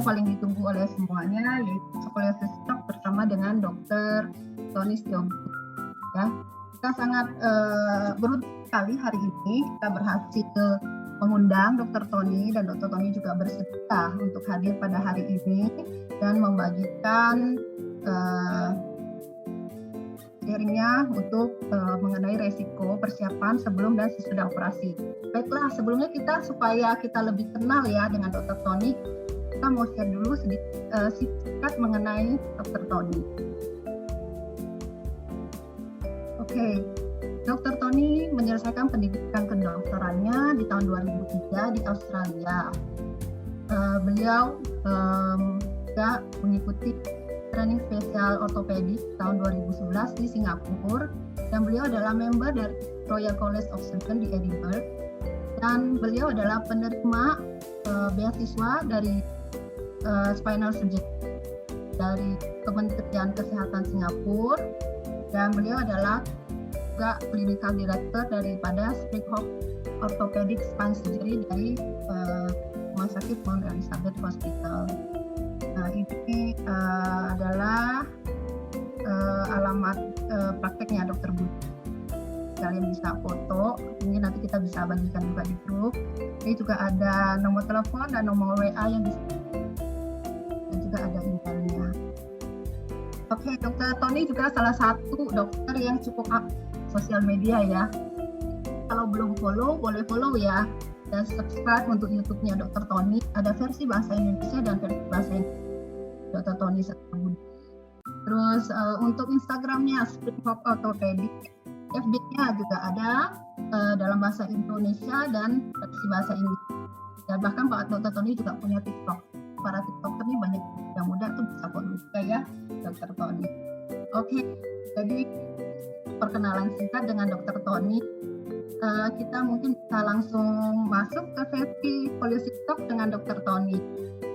paling ditunggu oleh semuanya, yaitu skoliosis talk bersama dengan Dr. Tony Setiobudi. Ya, kita sangat beruntung sekali hari ini kita berhasil mengundang Dr. Tony, dan Dr. Tony juga bersedia untuk hadir pada hari ini dan membagikan sharingnya untuk mengenai resiko persiapan sebelum dan sesudah operasi. Baiklah, sebelumnya supaya kita lebih kenal ya dengan Dr. Tony, kita mau share dulu sedikit singkat mengenai Dr. Tony. Oke, Dr. Tony menyelesaikan pendidikan kedokterannya di tahun 2003 di Australia. Beliau juga mengikuti training spesial ortopedik tahun 2011 di Singapura, dan beliau adalah member dari Royal College of Surgeons di Edinburgh, dan beliau adalah penerima beasiswa dari spinal surgery dari Kementerian Kesehatan Singapura, dan beliau adalah juga clinical director daripada Springhorn Orthopedic Spine Surgery dari Rumah Sakit Mount Elizabeth Hospital. Nah, ini adalah alamat prakteknya Dr. Budi. Kalian bisa foto, ini nanti kita bisa bagikan juga di grup. Ini juga ada nomor telepon dan nomor WA yang bisa, dan juga ada emailnya. Oke, Dr. Tony juga salah satu dokter yang cukup aktif sosial media ya. Kalau belum follow, boleh follow ya. Dan subscribe untuk YouTube-nya Dr. Tony. Ada versi bahasa Indonesia dan versi bahasa Inggris. Dr. Tony Setiobudi. Terus untuk Instagram-nya Springhorn Orthopedic, FB-nya juga ada dalam bahasa Indonesia dan versi bahasa Inggris. Dan bahkan Pak Dr. Tony juga punya TikTok. Para TikToker ini banyak yang muda tuh bisa follow juga ya Dr. Tony. Oke, jadi perkenalan singkat dengan Dr. Tony. Kita mungkin bisa langsung masuk ke sesi skoliosis talk dengan Dr. Tony.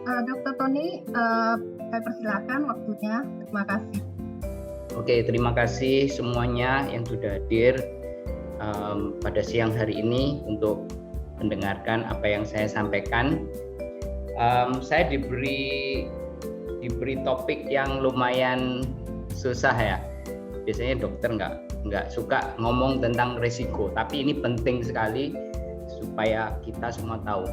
Dr. Tony, saya persilakan waktunya. Terima kasih. Oke, terima kasih semuanya yang sudah hadir pada siang hari ini untuk mendengarkan apa yang saya sampaikan. Saya diberi topik yang lumayan susah ya. Biasanya dokter nggak suka ngomong tentang risiko, tapi ini penting sekali supaya kita semua tahu.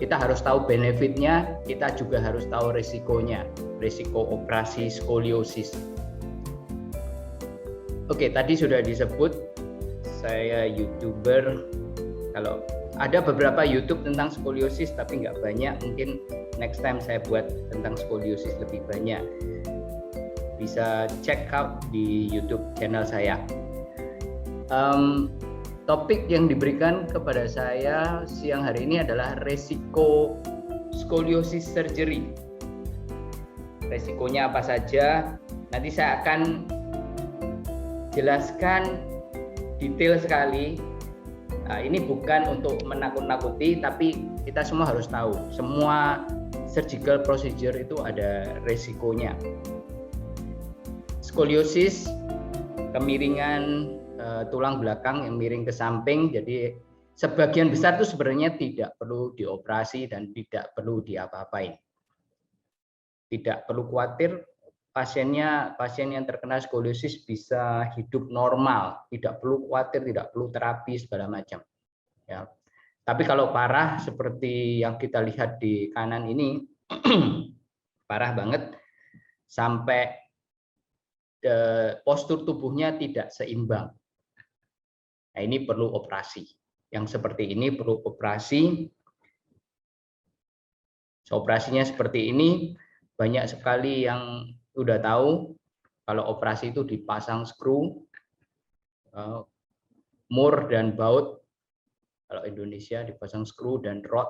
Kita harus tahu benefitnya, kita juga harus tahu risikonya, risiko operasi skoliosis. Oke, tadi sudah disebut saya YouTuber. Kalau ada beberapa YouTube tentang skoliosis, tapi nggak banyak. Mungkin next time saya buat tentang skoliosis lebih banyak. Bisa check out di YouTube channel saya. Topik yang diberikan kepada saya siang hari ini adalah resiko skoliosis surgery. Resikonya apa saja? Nanti saya akan jelaskan detail sekali. Nah, ini bukan untuk menakut-nakuti, tapi kita semua harus tahu. Semua surgical procedure itu ada resikonya. Skoliosis, kemiringan tulang belakang yang miring ke samping, jadi sebagian besar itu sebenarnya tidak perlu dioperasi dan tidak perlu diapa-apain. Tidak perlu khawatir, pasien yang terkena skoliosis bisa hidup normal, tidak perlu khawatir, tidak perlu terapi segala macam. Ya. Tapi kalau parah seperti yang kita lihat di kanan ini, parah banget, sampai postur tubuhnya tidak seimbang. Nah, ini perlu operasi. Yang seperti ini perlu operasi. Operasinya seperti ini, banyak sekali yang sudah tahu kalau operasi itu dipasang skru, mur dan baut. Kalau Indonesia dipasang skru dan rod.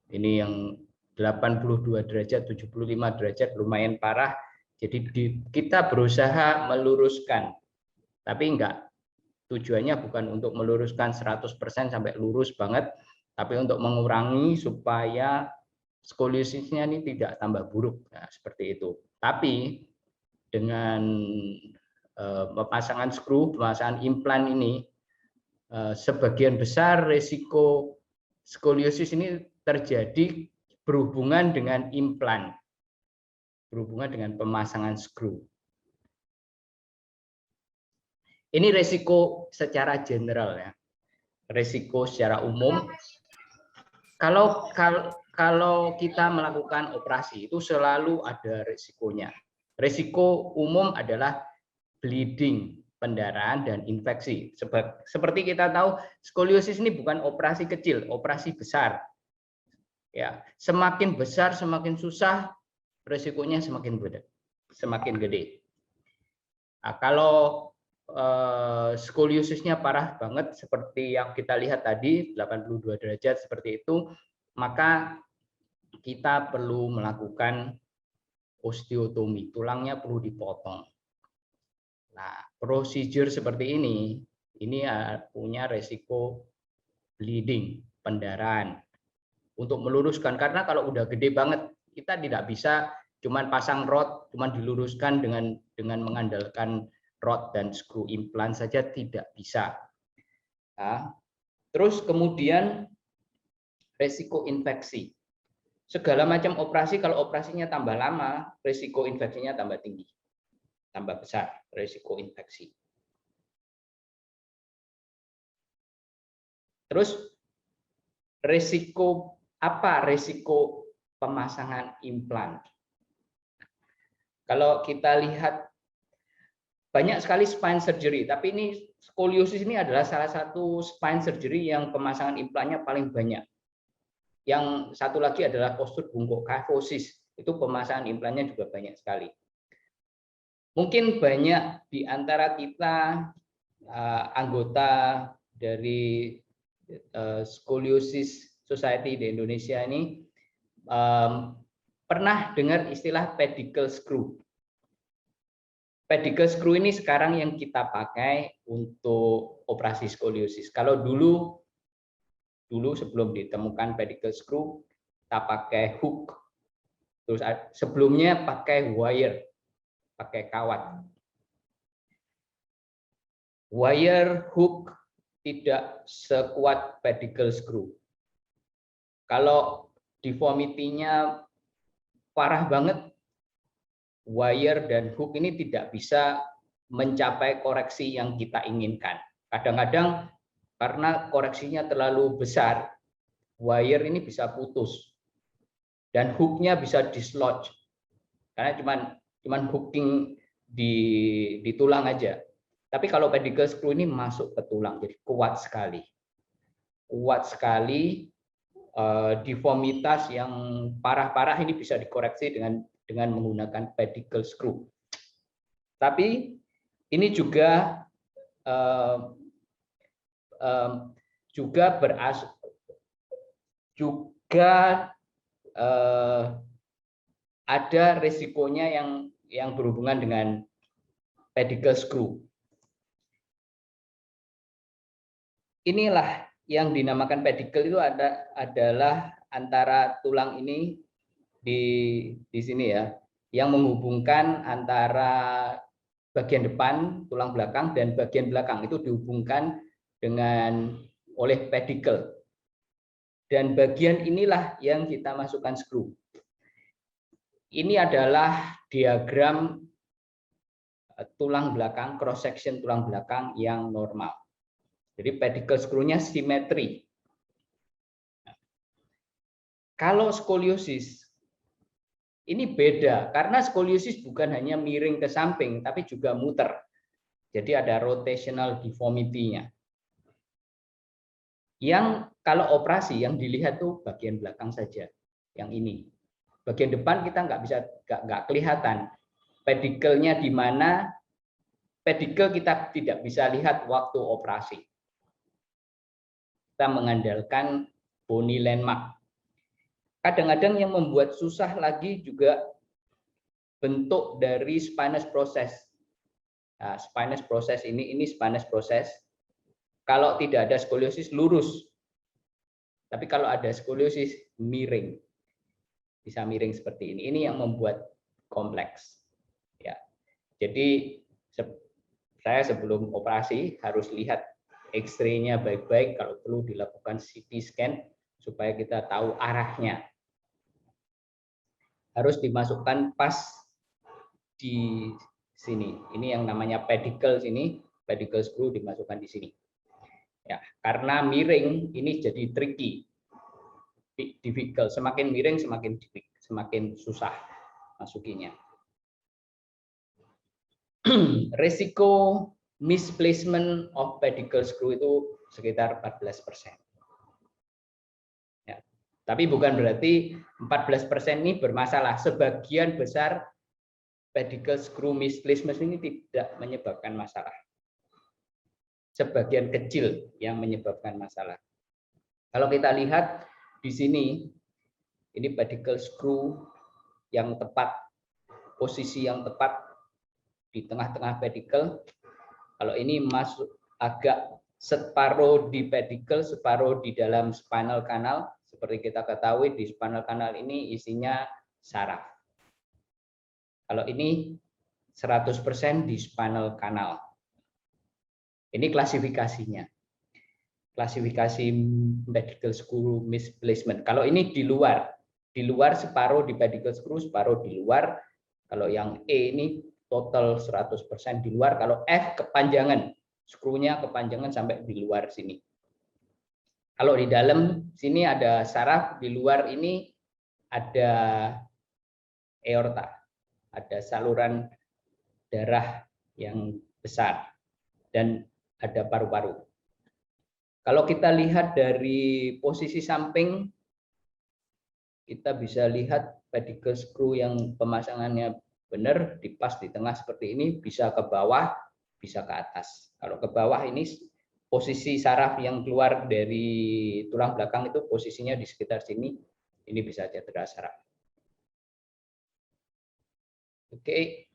Ini yang 82 derajat, 75 derajat, lumayan parah. Jadi kita berusaha meluruskan, tapi enggak. Tujuannya bukan untuk meluruskan 100% sampai lurus banget, tapi untuk mengurangi supaya skoliosisnya ini tidak tambah buruk. Nah, seperti itu. Tapi dengan pemasangan skru, pemasangan implan ini, sebagian besar resiko skoliosis ini terjadi berhubungan dengan implan, berhubungan dengan pemasangan skru. Ini resiko secara general ya, resiko secara umum. Kalau kita melakukan operasi itu selalu ada resikonya. Resiko umum adalah bleeding, pendarahan dan infeksi. Seperti kita tahu, skoliosis ini bukan operasi kecil, operasi besar. Ya, semakin besar, semakin susah, resikonya semakin gede. Nah, kalau skoliosisnya parah banget seperti yang kita lihat tadi 82 derajat seperti itu, maka kita perlu melakukan osteotomi, tulangnya perlu dipotong. Nah, prosedur seperti ini punya resiko bleeding, pendarahan untuk meluruskan, karena kalau udah gede banget kita tidak bisa cuman pasang rod, cuman diluruskan dengan mengandalkan rod dan skru implan saja, tidak bisa. Nah, terus kemudian resiko infeksi. Segala macam operasi, kalau operasinya tambah lama, resiko infeksinya tambah tinggi, tambah besar resiko infeksi. Terus resiko pemasangan implan? Kalau kita lihat banyak sekali spine surgery, tapi ini skoliosis ini adalah salah satu spine surgery yang pemasangan implannya paling banyak. Yang satu lagi adalah postur bungkuk kyphosis, itu pemasangan implannya juga banyak sekali. Mungkin banyak di antara kita anggota dari Scoliosis Society di Indonesia ini pernah dengar istilah pedicle screw. Pedicle screw ini sekarang yang kita pakai untuk operasi skoliosis. Kalau dulu sebelum ditemukan pedicle screw, kita pakai hook. Terus sebelumnya pakai wire, pakai kawat. Wire hook tidak sekuat pedicle screw. Kalau deformity-nya parah banget, wire dan hook ini tidak bisa mencapai koreksi yang kita inginkan. Kadang-kadang karena koreksinya terlalu besar, wire ini bisa putus dan hooknya bisa dislodge karena cuman hooking di tulang aja. Tapi kalau pedicle screw ini masuk ke tulang, jadi kuat sekali, deformitas yang parah-parah ini bisa dikoreksi dengan menggunakan pedicle screw. Tapi ini juga ada resikonya yang berhubungan dengan pedicle screw. Inilah yang dinamakan pedicle, itu adalah antara tulang ini di sini ya, yang menghubungkan antara bagian depan tulang belakang dan bagian belakang, itu dihubungkan oleh pedicle. Dan bagian inilah yang kita masukkan skru. Ini adalah diagram tulang belakang, cross section tulang belakang yang normal. Jadi pedicle screw-nya simetri. Kalau skoliosis ini beda, karena skoliosis bukan hanya miring ke samping, tapi juga muter. Jadi ada rotational deformity-nya. Yang kalau operasi yang dilihat tuh bagian belakang saja, yang ini. Bagian depan kita nggak kelihatan. Pedicle-nya di mana? Pedicle kita tidak bisa lihat waktu operasi. Kita mengandalkan bony landmark. Kadang-kadang yang membuat susah lagi juga bentuk dari spinous process. Nah, spinous process ini spinous process. Kalau tidak ada skoliosis lurus, tapi kalau ada skoliosis miring, bisa miring seperti ini. Ini yang membuat kompleks. Ya, jadi saya sebelum operasi harus lihat X-ray-nya baik-baik. Kalau perlu dilakukan CT scan supaya kita tahu arahnya. harus dimasukkan pas di sini. Ini yang namanya pedicle sini, pedicle screw dimasukkan di sini. Ya, karena miring ini jadi tricky, difficult. Semakin miring semakin susah masukinya. Resiko misplacement of pedicle screw itu sekitar 14%. Ya, tapi bukan berarti 14% ini bermasalah. Sebagian besar pedicle screw misplacement ini tidak menyebabkan masalah. Sebagian kecil yang menyebabkan masalah. Kalau kita lihat di sini, ini pedicle screw yang tepat, posisi yang tepat di tengah-tengah pedicle. Kalau ini masuk agak separuh di pedicle, separuh di dalam spinal canal. Seperti kita ketahui di spinal canal ini isinya saraf. Kalau ini 100% di spinal canal. Ini klasifikasinya. Klasifikasi pedicle screw misplacement. Kalau ini di luar separuh di pedicle screw, separuh di luar. Kalau yang E ini total 100% di luar. Kalau F kepanjangan, skrunya kepanjangan sampai di luar sini. Kalau di dalam sini ada saraf, di luar ini ada aorta, ada saluran darah yang besar, dan ada paru-paru. Kalau kita lihat dari posisi samping, kita bisa lihat pedicle screw yang pemasangannya benar, dipas di tengah seperti ini, bisa ke bawah, bisa ke atas. Kalau ke bawah ini posisi saraf yang keluar dari tulang belakang itu posisinya di sekitar sini, ini bisa cedera saraf. Oke.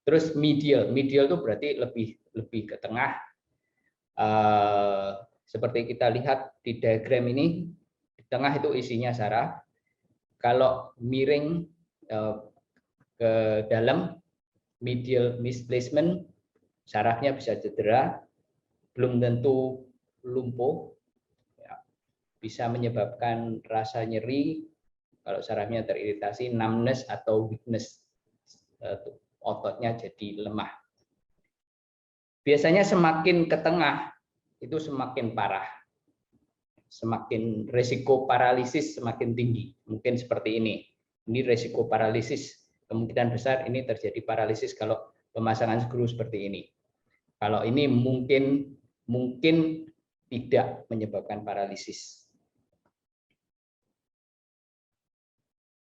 Terus medial itu berarti lebih ke tengah. Seperti kita lihat di diagram ini, di tengah itu isinya saraf. Kalau miring ke dalam, medial misplacement, sarafnya bisa cedera, belum tentu lumpuh, ya, bisa menyebabkan rasa nyeri, kalau sarafnya teriritasi, numbness atau weakness, ototnya jadi lemah. Biasanya semakin ke tengah itu semakin parah, semakin resiko paralisis semakin tinggi. Mungkin seperti ini. Ini resiko paralisis. Kemungkinan besar ini terjadi paralisis kalau pemasangan skru seperti ini. Kalau ini mungkin tidak menyebabkan paralisis.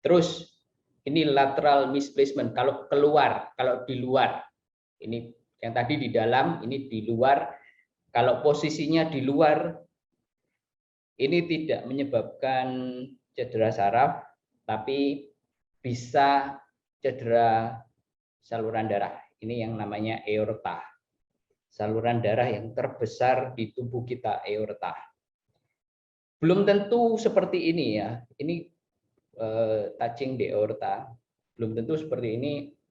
Terus ini lateral misplacement. Kalau keluar, kalau di luar, ini yang tadi di dalam, ini di luar. Kalau posisinya di luar, ini tidak menyebabkan cedera saraf, tapi bisa cedera saluran darah. Ini yang namanya aorta. Saluran darah yang terbesar di tubuh kita, aorta. Belum tentu seperti ini ya. Ini touching di aorta. Belum tentu seperti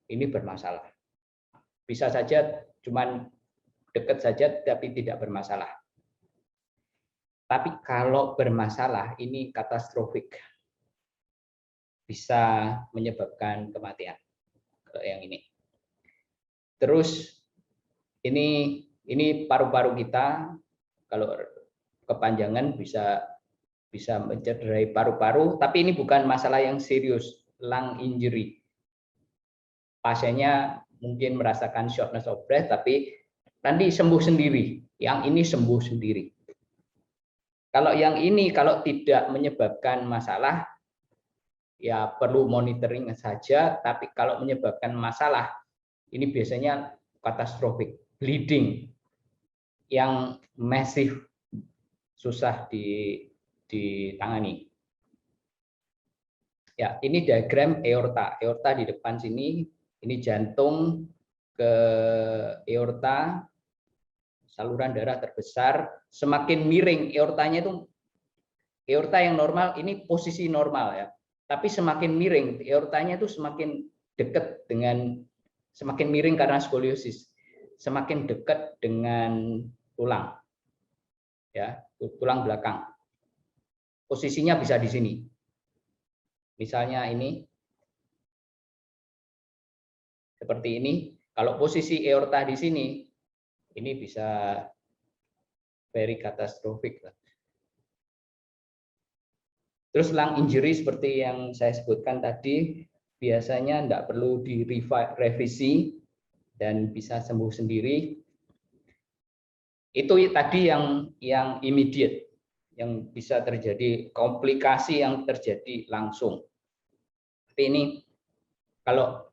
ini bermasalah. Bisa saja cuman dekat saja tapi tidak bermasalah. Tapi kalau bermasalah ini katastrofik. Bisa menyebabkan kematian. Kalau yang ini. Terus ini paru-paru kita, kalau kepanjangan bisa mencederai paru-paru, tapi ini bukan masalah yang serius, lung injury. Pasiennya mungkin merasakan shortness of breath, tapi nanti sembuh sendiri. Yang ini sembuh sendiri. Kalau yang ini kalau tidak menyebabkan masalah, ya perlu monitoring saja. Tapi kalau menyebabkan masalah, ini biasanya katastrofik, bleeding, yang masif, susah ditangani. Ya, ini diagram aorta. Aorta di depan sini, ini jantung ke aorta, saluran darah terbesar, semakin miring aortanya itu, aorta yang normal ini posisi normal ya, tapi semakin miring aortanya itu semakin dekat dengan, semakin miring karena skoliosis, semakin dekat dengan tulang, ya, tulang belakang. Posisinya bisa di sini. Misalnya ini seperti ini. Kalau posisi aorta di sini, ini bisa very catastrophic. Terus lung injury seperti yang saya sebutkan tadi, biasanya tidak perlu direvisi dan bisa sembuh sendiri. Itu tadi yang immediate, yang bisa terjadi, komplikasi yang terjadi langsung. Tapi ini kalau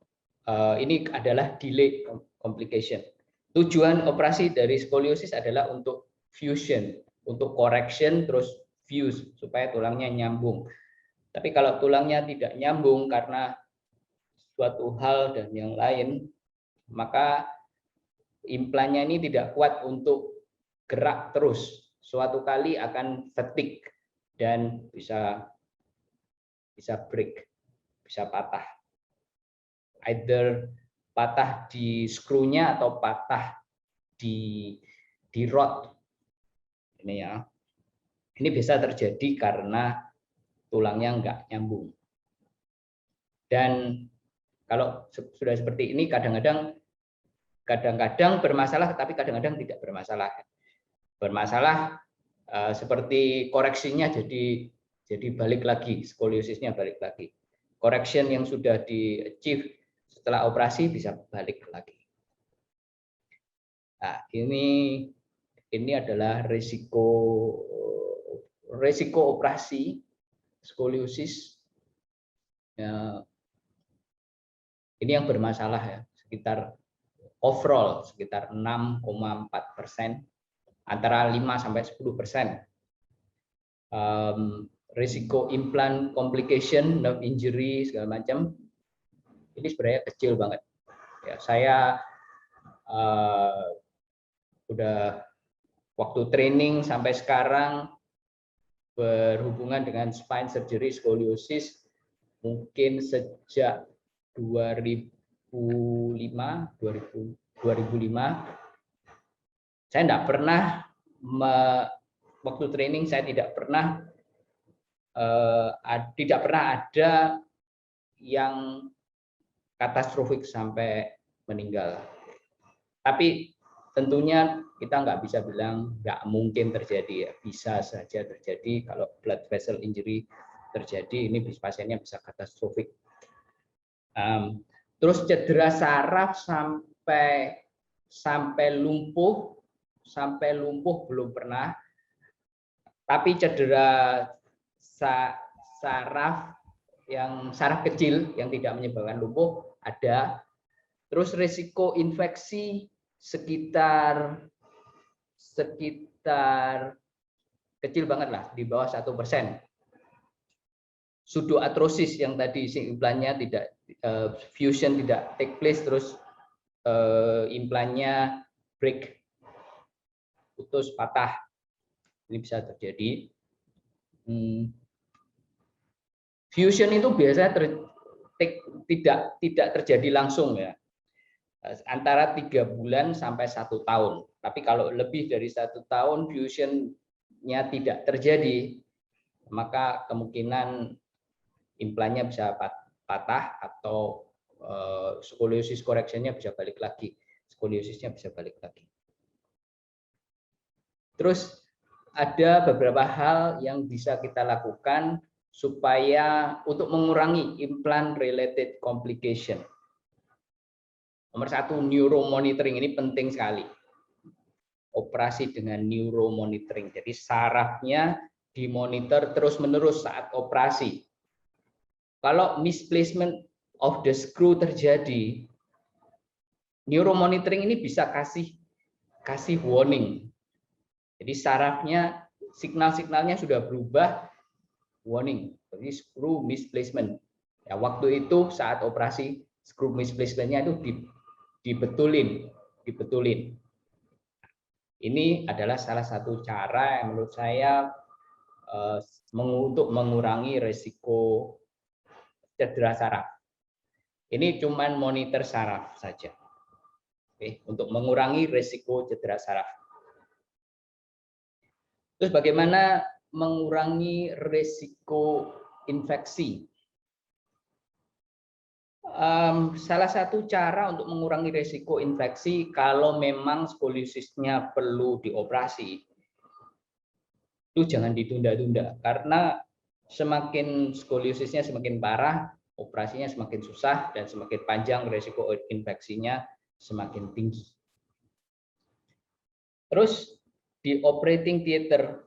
ini adalah delay complication. Tujuan operasi dari skoliosis adalah untuk fusion, untuk correction, terus fuse supaya tulangnya nyambung. Tapi kalau tulangnya tidak nyambung karena suatu hal dan yang lain, maka implannya ini tidak kuat untuk gerak terus. Suatu kali akan fatigue dan bisa break, bisa patah. Either patah di skrunya atau patah di rod. Ini ya. Ini bisa terjadi karena tulangnya nggak nyambung. Dan kalau sudah seperti ini kadang-kadang bermasalah, tapi kadang-kadang tidak bermasalah. Bermasalah seperti koreksinya jadi balik lagi, skoliosisnya balik lagi. Correction yang sudah di-achieve setelah operasi bisa balik lagi. Nah, ini adalah risiko operasi skoliosis. Ya, ini yang bermasalah ya, sekitar overall sekitar 6,4%, antara 5 sampai 10%. Risiko implant complication, nerve injury segala macam, ini sebenarnya kecil banget. Ya, saya udah waktu training sampai sekarang berhubungan dengan spine surgery skoliosis mungkin sejak 2005 saya tidak pernah waktu training saya tidak pernah ada yang katastrofik sampai meninggal. Tapi tentunya kita nggak bisa bilang nggak mungkin terjadi ya, bisa saja terjadi. Kalau blood vessel injury terjadi, ini pasiennya bisa katastrofik. Terus cedera saraf sampai lumpuh belum pernah. Tapi cedera saraf kecil yang tidak menyebabkan lumpuh ada. Terus risiko infeksi sekitar kecil banget lah, di bawah 1%. Pseudoarthrosis yang tadi implannya tidak fusion tidak take place, terus implannya break, putus, patah, ini bisa terjadi. Fusion itu biasanya tidak terjadi langsung ya, antara 3 bulan sampai 1 tahun. Tapi kalau lebih dari 1 tahun fusionnya tidak terjadi, maka kemungkinan implannya bisa patah atau skoliosis correctionnya bisa balik lagi, skoliosisnya bisa balik lagi. Terus ada beberapa hal yang bisa kita lakukan supaya untuk mengurangi implant related complication. Nomor 1, neuromonitoring, ini penting sekali. Operasi dengan neuromonitoring. Jadi sarafnya dimonitor terus-menerus saat operasi. Kalau misplacement of the screw terjadi, neuromonitoring ini bisa kasih warning. Jadi sarafnya, signal-signalnya sudah berubah, warning. Jadi screw misplacement. Ya, waktu itu saat operasi screw misplacementnya itu dibetulin. Ini adalah salah satu cara yang menurut saya untuk mengurangi risiko cedera saraf. Ini cuman monitor saraf saja. Oke, untuk mengurangi risiko cedera saraf. Terus bagaimana mengurangi risiko infeksi? salah satu cara untuk mengurangi risiko infeksi kalau memang skoliosisnya perlu dioperasi, itu jangan ditunda-tunda, karena semakin skoliosisnya semakin parah, operasinya semakin susah, dan semakin panjang risiko infeksinya semakin tinggi. Terus di operating theater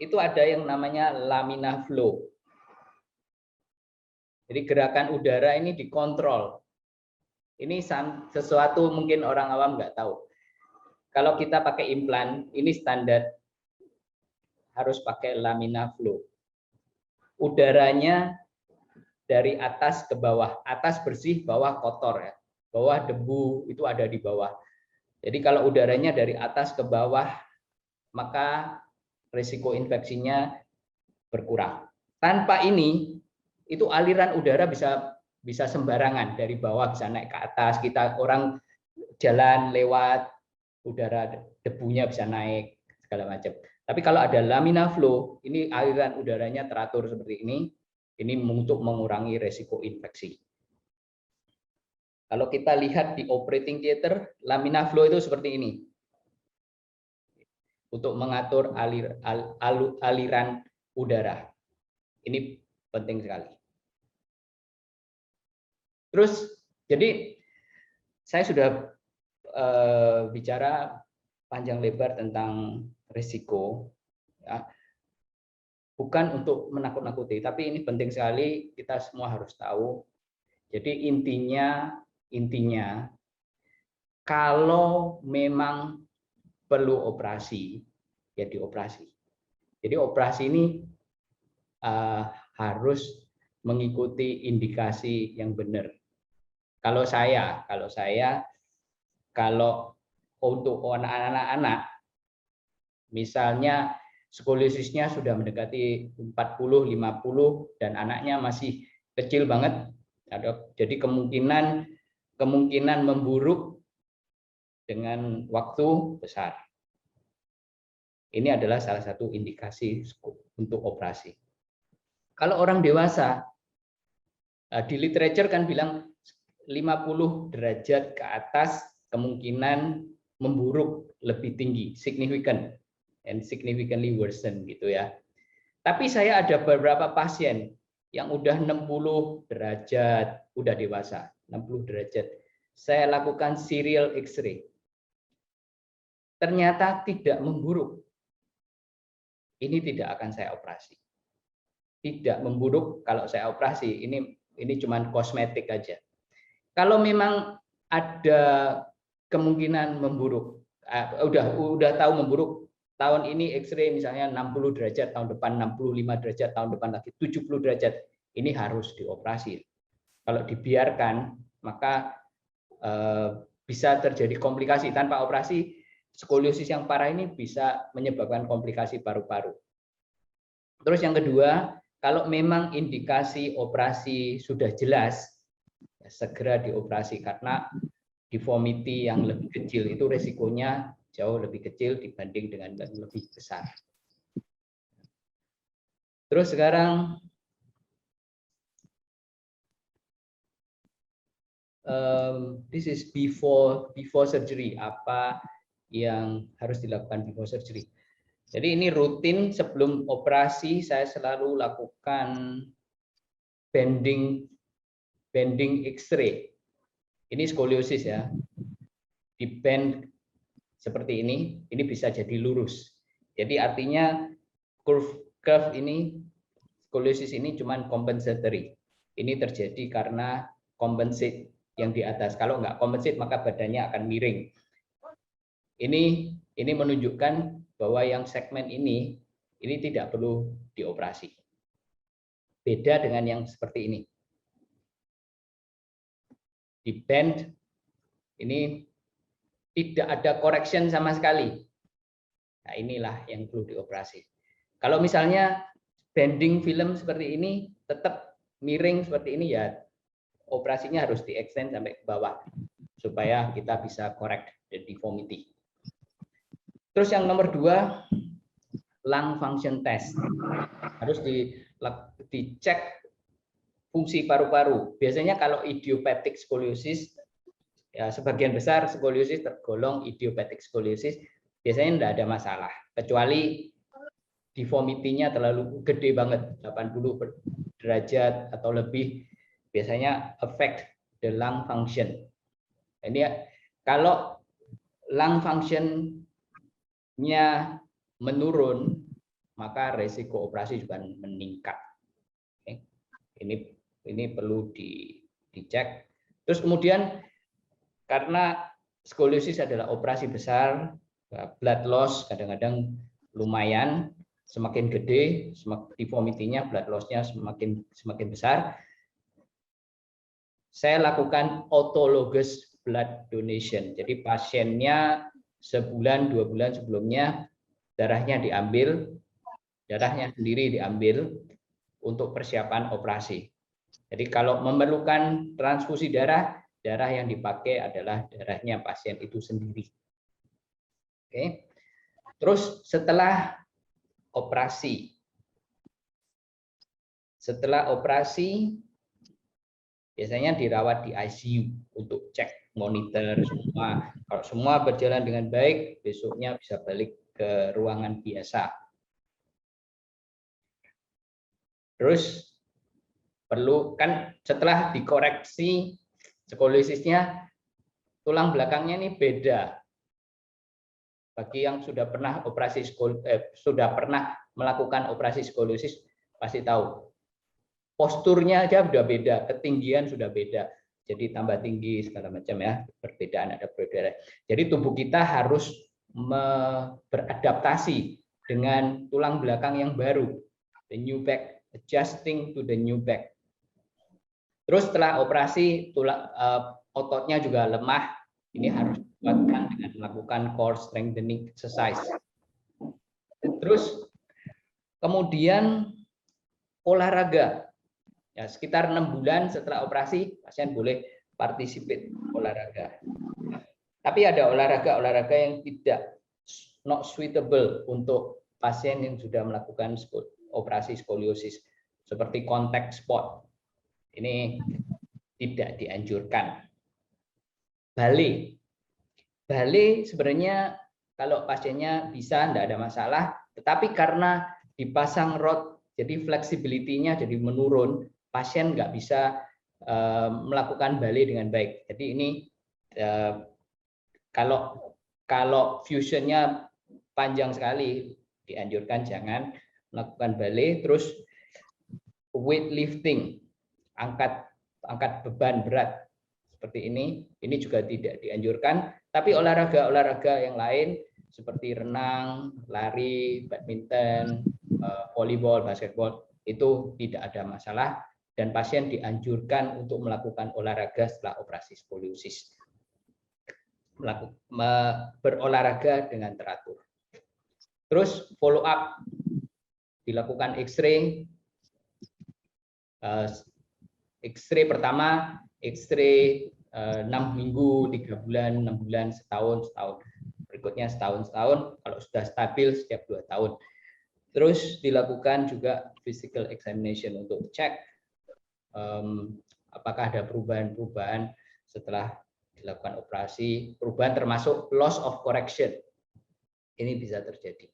itu ada yang namanya lamina flow. Jadi gerakan udara ini dikontrol. Ini sesuatu mungkin orang awam nggak tahu. Kalau kita pakai implan, ini standar harus pakai lamina flow. Udaranya dari atas ke bawah, atas bersih, bawah kotor ya. Bawah debu itu ada di bawah. Jadi kalau udaranya dari atas ke bawah, maka risiko infeksinya berkurang. Tanpa ini, itu aliran udara bisa sembarangan, dari bawah bisa naik ke atas. Kita orang jalan lewat, udara debunya bisa naik segala macam. Tapi kalau ada lamina flow, ini aliran udaranya teratur seperti ini untuk mengurangi risiko infeksi. Kalau kita lihat di operating theater, lamina flow itu seperti ini. Untuk mengatur aliran udara. Ini penting sekali. Terus, jadi saya sudah bicara panjang lebar tentang risiko, ya. Bukan untuk menakut-nakuti, tapi ini penting sekali, kita semua harus tahu. Jadi intinya kalau memang perlu operasi, ya dioperasi. Jadi operasi ini harus mengikuti indikasi yang benar. Kalau untuk anak-anak, misalnya skoliosisnya sudah mendekati 40, 50 dan anaknya masih kecil banget, jadi kemungkinan memburuk dengan waktu besar. Ini adalah salah satu indikasi untuk operasi. Kalau orang dewasa, di literature kan bilang 50 derajat ke atas kemungkinan memburuk lebih tinggi, significant and significantly worsen gitu ya. Tapi saya ada beberapa pasien yang udah 60 derajat, udah dewasa, 60 derajat. Saya lakukan serial X-ray. Ternyata tidak memburuk. Ini tidak akan saya operasi. Tidak memburuk kalau saya operasi. Ini cuma kosmetik aja. Kalau memang ada kemungkinan memburuk, udah tahu memburuk, tahun ini X-ray misalnya 60 derajat, tahun depan 65 derajat, tahun depan lagi 70 derajat, ini harus dioperasi. Kalau dibiarkan, maka bisa terjadi komplikasi. Tanpa operasi, skoliosis yang parah ini bisa menyebabkan komplikasi paru-paru. Terus yang kedua, kalau memang indikasi operasi sudah jelas, ya segera dioperasi, karena deformity yang lebih kecil itu resikonya jauh lebih kecil dibanding dengan yang lebih besar. Terus sekarang this is before surgery, apa yang harus dilakukan before surgery. Jadi ini rutin sebelum operasi saya selalu lakukan bending X-ray. Ini skoliosis ya. Di bend seperti ini bisa jadi lurus. Jadi artinya curve ini, skoliosis ini cuma compensatory. Ini terjadi karena compensate yang di atas. Kalau nggak compensate maka badannya akan miring. Ini menunjukkan bahwa yang segmen ini tidak perlu dioperasi. Beda dengan yang seperti ini. Di bend ini tidak ada correction sama sekali. Nah, inilah yang perlu dioperasi. Kalau misalnya bending film seperti ini tetap miring seperti ini, ya operasinya harus di-extend sampai ke bawah supaya kita bisa correct the deformity. Terus yang nomor 2, lung function test. Harus dicek fungsi paru-paru. Biasanya kalau idiopathic skoliosis, ya sebagian besar skoliosis tergolong idiopathic skoliosis, biasanya tidak ada masalah, kecuali deformity-nya terlalu gede banget, 80 derajat atau lebih, biasanya affect the lung function. Ini kalau lung function-nya menurun, maka resiko operasi juga meningkat. Oke. Ini perlu dicek. Terus kemudian karena skoliosis adalah operasi besar, blood loss kadang-kadang lumayan, semakin gede, deformity-nya, blood loss-nya semakin besar. Saya lakukan autologous blood donation. Jadi pasiennya sebulan, 2 bulan sebelumnya darahnya diambil, darahnya sendiri diambil untuk persiapan operasi. Jadi kalau memerlukan transfusi darah, darah yang dipakai adalah darahnya pasien itu sendiri. Oke. Terus setelah operasi biasanya dirawat di ICU untuk cek monitor semua. Kalau semua berjalan dengan baik, besoknya bisa balik ke ruangan biasa. Terus perlu kan setelah dikoreksi skoliosisnya, tulang belakangnya ini beda. Bagi yang sudah pernah melakukan operasi skoliosis pasti tahu. Posturnya aja sudah beda, ketinggian sudah beda. Jadi tambah tinggi segala macam ya, perbedaan. Jadi tubuh kita harus beradaptasi dengan tulang belakang yang baru, the new back, adjusting to the new back. Terus setelah operasi ototnya juga lemah, ini harus dikuatkan dengan melakukan core strengthening exercise. Terus kemudian olahraga. Ya, sekitar 6 bulan setelah operasi pasien boleh participate olahraga. Tapi ada olahraga yang not suitable untuk pasien yang sudah melakukan operasi skoliosis, seperti contact sport. Ini tidak dianjurkan. Bale sebenarnya kalau pasiennya bisa, tidak ada masalah, tetapi karena dipasang rod, jadi flexibility-nya jadi menurun, pasien nggak bisa melakukan bale dengan baik. Jadi ini kalau fusionnya panjang sekali, dianjurkan jangan melakukan bale. Terus weightlifting, angkat beban berat seperti ini juga tidak dianjurkan. Tapi olahraga yang lain seperti renang, lari, badminton, volleyball, basketball itu tidak ada masalah, dan pasien dianjurkan untuk melakukan olahraga setelah operasi skoliosis. Berolahraga dengan teratur. Terus follow up, dilakukan X-ray. X-ray pertama, X-ray 6 minggu, 3 bulan, 6 bulan, setahun. Berikutnya setahun. Kalau sudah stabil setiap 2 tahun. Terus dilakukan juga physical examination untuk cek apakah ada perubahan-perubahan setelah dilakukan operasi. Perubahan termasuk loss of correction. Ini bisa terjadi.